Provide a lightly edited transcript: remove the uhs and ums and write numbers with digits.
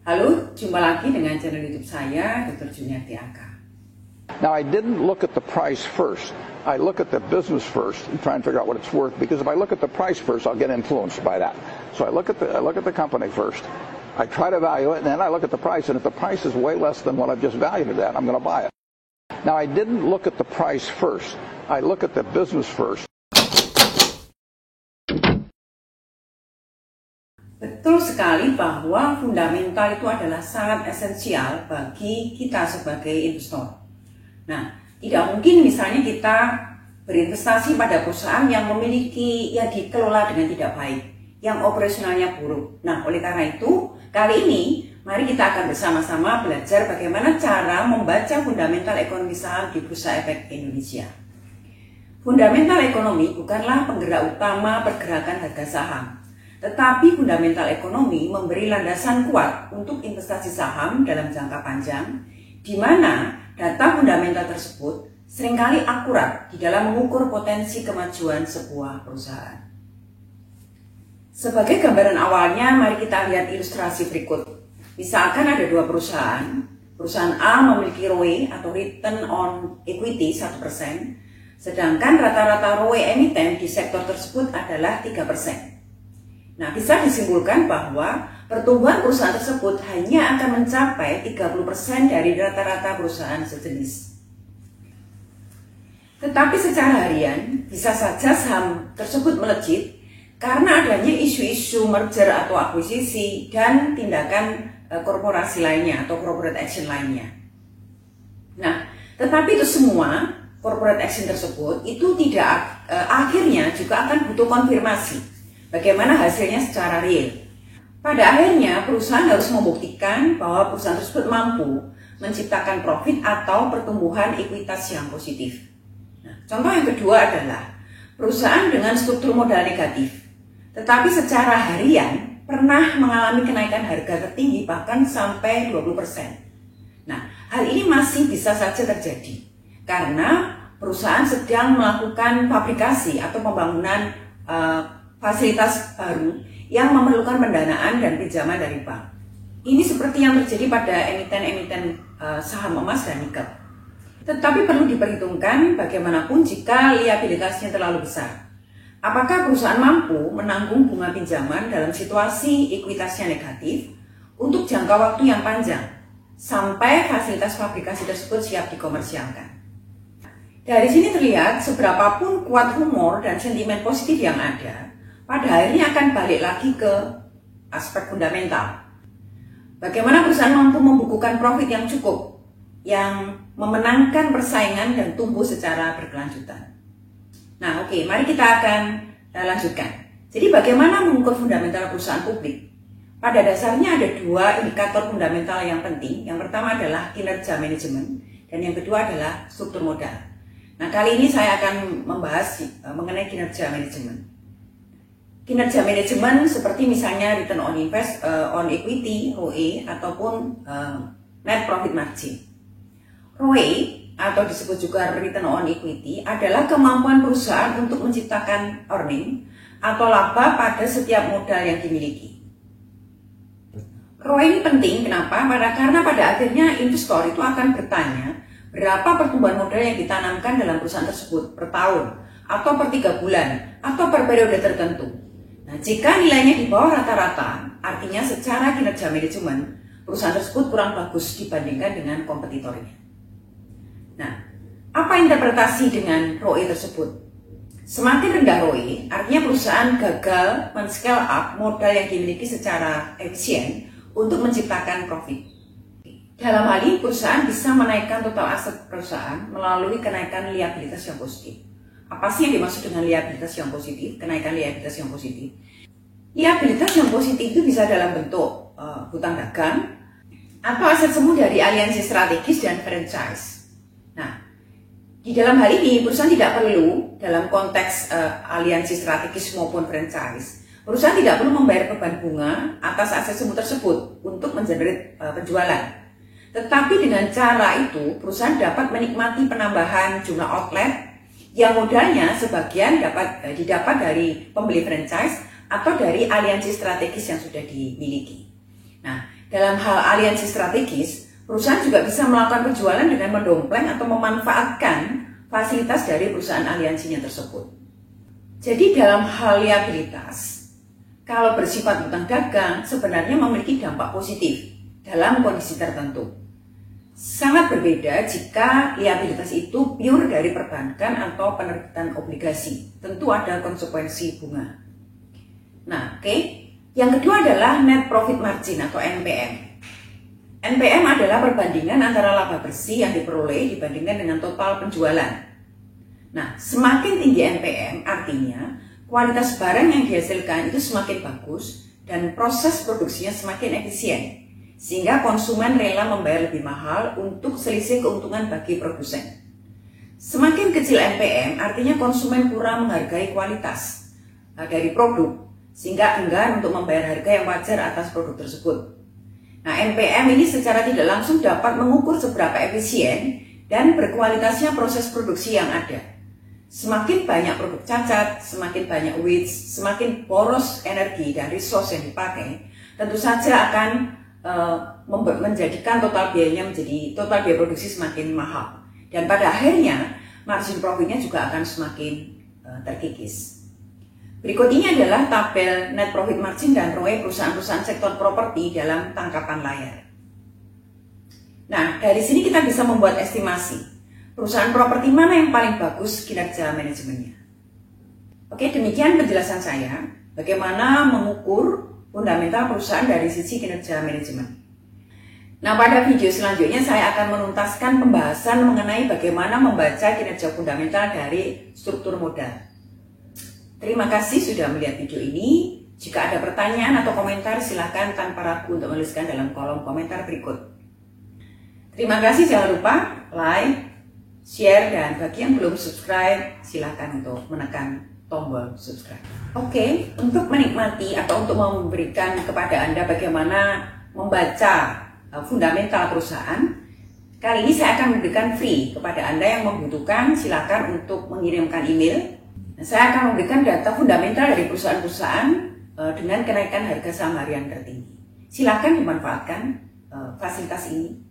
Halo, jumpa lagi dengan channel YouTube saya, Dr. Juniarti Aka. Now, I didn't look at the price first. I look at the business first and try and figure out what it's worth, because if I look at the price first, I'll get influenced by that. So I look at the company first. I try to value it, and then I look at the price, and if the price is way less than what I've just valued it at, I'm going to buy it. Now, I didn't look at the price first. I look at the business first. Betul sekali bahwa fundamental itu adalah sangat esensial bagi kita sebagai investor. Nah, tidak mungkin misalnya kita berinvestasi pada perusahaan yang memiliki, dikelola dengan tidak baik, yang operasionalnya buruk. Nah, oleh karena itu, kali ini mari kita akan bersama-sama belajar bagaimana cara membaca fundamental ekonomi saham di Bursa Efek Indonesia. Fundamental ekonomi bukanlah penggerak utama pergerakan harga saham. Tetapi fundamental ekonomi memberi landasan kuat untuk investasi saham dalam jangka panjang, di mana data fundamental tersebut seringkali akurat di dalam mengukur potensi kemajuan sebuah perusahaan. Sebagai gambaran awalnya, mari kita lihat ilustrasi berikut. Misalkan ada dua perusahaan. Perusahaan A memiliki ROE atau Return on Equity 1%, sedangkan rata-rata ROE emiten di sektor tersebut adalah 3%. Nah, bisa disimpulkan bahwa pertumbuhan perusahaan tersebut hanya akan mencapai 30% dari rata-rata perusahaan sejenis. Tetapi secara harian, bisa saja saham tersebut melejit karena adanya isu-isu merger atau akuisisi dan tindakan korporasi lainnya atau corporate action lainnya. Nah, tetapi itu semua corporate action tersebut itu tidak akhirnya juga akan butuh konfirmasi. Bagaimana hasilnya secara real? Pada akhirnya, perusahaan harus membuktikan bahwa perusahaan tersebut mampu menciptakan profit atau pertumbuhan ekuitas yang positif. Nah, contoh yang kedua adalah perusahaan dengan struktur modal negatif, tetapi secara harian pernah mengalami kenaikan harga tertinggi bahkan sampai 20%. Nah, hal ini masih bisa saja terjadi karena perusahaan sedang melakukan fabrikasi atau pembangunan fasilitas baru yang memerlukan pendanaan dan pinjaman dari bank. Ini seperti yang terjadi pada emiten-emiten saham emas dan nikel. Tetapi perlu diperhitungkan bagaimanapun jika liabilitasnya terlalu besar. Apakah perusahaan mampu menanggung bunga pinjaman dalam situasi ekuitasnya negatif untuk jangka waktu yang panjang sampai fasilitas fabrikasi tersebut siap dikomersialkan? Dari sini terlihat seberapapun kuat humor dan sentimen positif yang ada, pada akhirnya akan balik lagi ke aspek fundamental. Bagaimana perusahaan mampu membukukan profit yang cukup, yang memenangkan persaingan dan tumbuh secara berkelanjutan. Nah, oke, mari kita akan lanjutkan. Jadi bagaimana mengukur fundamental perusahaan publik? Pada dasarnya ada dua indikator fundamental yang penting. Yang pertama adalah kinerja manajemen, dan yang kedua adalah struktur modal. Nah, kali ini saya akan membahas mengenai kinerja manajemen. Kinerja manajemen seperti misalnya return on equity, ROE, ataupun net profit margin. ROE atau disebut juga return on equity adalah kemampuan perusahaan untuk menciptakan earning atau laba pada setiap modal yang dimiliki. ROE ini penting, kenapa? Karena pada akhirnya investor itu akan bertanya berapa pertumbuhan modal yang ditanamkan dalam perusahaan tersebut per tahun, atau per 3 bulan, atau per periode tertentu. Nah, jika nilainya di bawah rata-rata, artinya secara kinerja manajemen, perusahaan tersebut kurang bagus dibandingkan dengan kompetitornya. Nah, apa interpretasi dengan ROE tersebut? Semakin rendah ROE, artinya perusahaan gagal men-scale up modal yang dimiliki secara efisien untuk menciptakan profit. Dalam hal ini, perusahaan bisa menaikkan total aset perusahaan melalui kenaikan liabilitas yang positif. Apa sih yang dimaksud dengan liabilitas yang positif? Kenaikan liabilitas yang positif. Liabilitas yang positif itu bisa dalam bentuk hutang dagang atau aset semu dari aliansi strategis dan franchise. Nah, di dalam hal ini perusahaan tidak perlu dalam konteks aliansi strategis maupun franchise. Perusahaan tidak perlu membayar beban bunga atas aset semu tersebut untuk mengenerate penjualan. Tetapi dengan cara itu, perusahaan dapat menikmati penambahan jumlah outlet yang modalnya sebagian didapat dari pembeli franchise atau dari aliansi strategis yang sudah dimiliki. Nah, dalam hal aliansi strategis, perusahaan juga bisa melakukan penjualan dengan mendompleng atau memanfaatkan fasilitas dari perusahaan aliansinya tersebut. Jadi dalam hal liabilitas, kalau bersifat hutang dagang sebenarnya memiliki dampak positif dalam kondisi tertentu. Sangat berbeda jika liabilitas itu pure dari perbankan atau penerbitan obligasi. Tentu ada konsekuensi bunga. Nah, oke. Yang kedua adalah net profit margin atau NPM. NPM adalah perbandingan antara laba bersih yang diperoleh dibandingkan dengan total penjualan. Nah, semakin tinggi NPM artinya kualitas barang yang dihasilkan itu semakin bagus dan proses produksinya semakin efisien, sehingga konsumen rela membayar lebih mahal untuk selisih keuntungan bagi produsen. Semakin kecil NPM artinya konsumen kurang menghargai kualitas dari produk, sehingga enggan untuk membayar harga yang wajar atas produk tersebut. Nah, NPM ini secara tidak langsung dapat mengukur seberapa efisien dan berkualitasnya proses produksi yang ada. Semakin banyak produk cacat, semakin banyak waste, semakin boros energi dan resource yang dipakai, tentu saja akan menjadikan total biaya produksi semakin mahal, dan pada akhirnya margin profitnya juga akan semakin terkikis. Berikut ini adalah tabel net profit margin dan ROE perusahaan-perusahaan sektor properti dalam tangkapan layar. Nah, dari sini kita bisa membuat estimasi perusahaan properti mana yang paling bagus kinerja manajemennya. Oke, demikian penjelasan saya bagaimana mengukur fundamental perusahaan dari sisi kinerja manajemen. Nah, pada video selanjutnya saya akan menuntaskan pembahasan mengenai bagaimana membaca kinerja fundamental dari struktur modal. Terima kasih sudah melihat video ini. Jika ada pertanyaan atau komentar, silakan tanpa ragu untuk menuliskan dalam kolom komentar berikut. Terima kasih, jangan lupa like, share, dan bagi yang belum subscribe, silakan untuk menekan tombol subscribe. Oke, untuk menikmati atau untuk memberikan kepada Anda bagaimana membaca fundamental perusahaan, kali ini saya akan memberikan free kepada Anda yang membutuhkan. Silakan untuk mengirimkan email. Saya akan memberikan data fundamental dari perusahaan-perusahaan dengan kenaikan harga saham harian tertinggi. Silakan dimanfaatkan fasilitas ini.